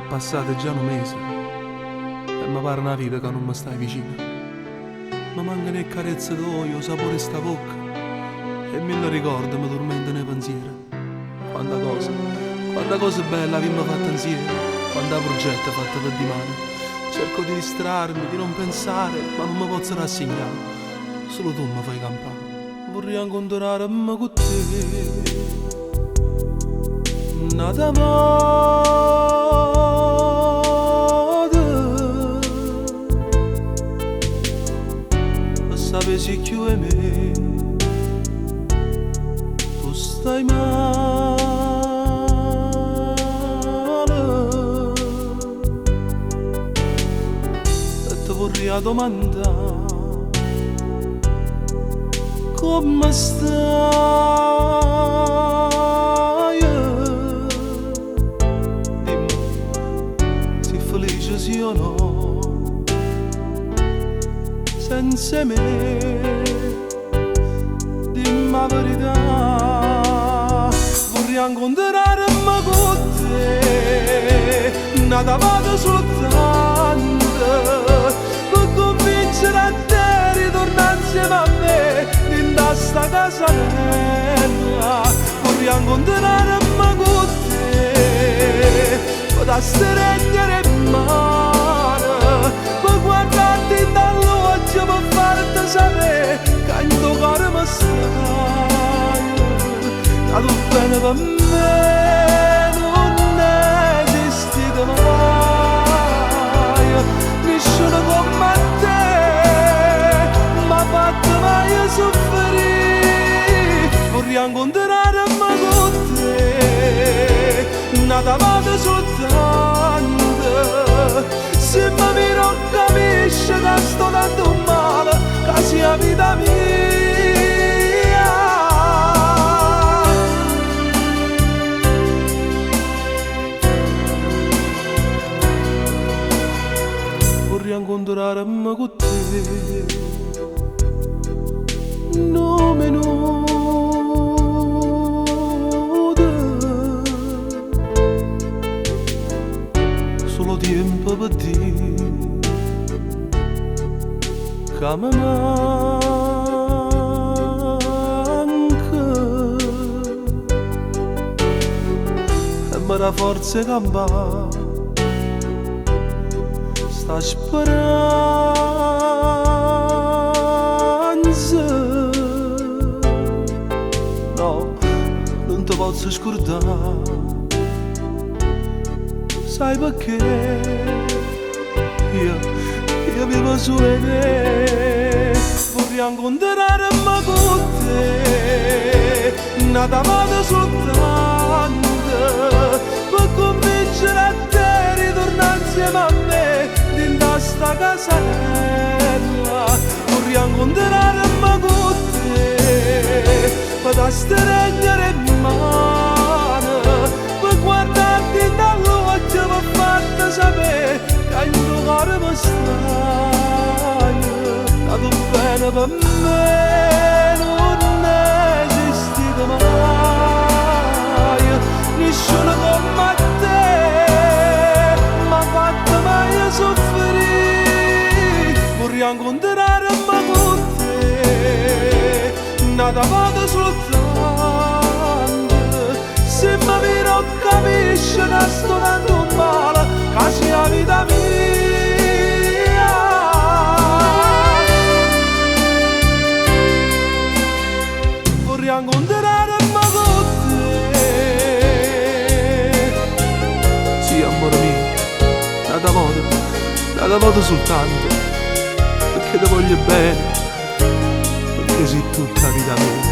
Passate già un mese e mi pare una vita che non mi stai vicino. Mi mancano le carezze d'olio, il sapore sta bocca e mille ricordi mi tormentano nei pensieri. Quanta cosa bella abbiamo fatto insieme, quanta progetto fatto per di mano. Cerco di distrarmi, di non pensare, ma non mi posso rassegnare. Solo tu mi fai campare, vorrei incontrarmi con te. Nada sapessi più e me, tu stai male e ti vorrei domandare come stai. Dimmi, sei felice sì o no? Senza me, dimmi la verità. Vorrei incontrarmi con te, nata vado soltanto per convincere a te di tornare insieme a me in sta casa bella. Vorrei incontrarmi con te per da stregnere in mano, per guardarti dall'occhio, per farti sapere che in tuo cuore mi stai. Ma tu bene per me non esistito mai, nessuno come te mi ha fatto mai soffrire. Vorrei incontrarmi con te, nata vado soltanto se mi non capisci che sto dando male, che sia vita mia. Vorrei incontrarmi con te, nome nudo, solo tempo per dire che mi manca e mi dà forza campare sta speranza. No, non ti posso scordare, sai perché io vivo solo in te. Vorrei incontrarmi con te, nata vado soltanto per convincere a te di tornare insieme a me in sta casa bella. Vorrei incontrarmi con te per da stregnere in mano, per guardarti dall'occhio, per farti sapere che in tuo cuore mi stai. Ma tu bene per me non esistito mai, nessuno come te mi ha fatto mai soffrire. Vorrei incontrarmi con te, nata vado soltanto se mi non capisci che sto dando male, che sia vita mia. Vorrei incontrarmi con te, sì amore mio, nata vado soltanto perché ti voglio bene, perché sei tutta vita mia.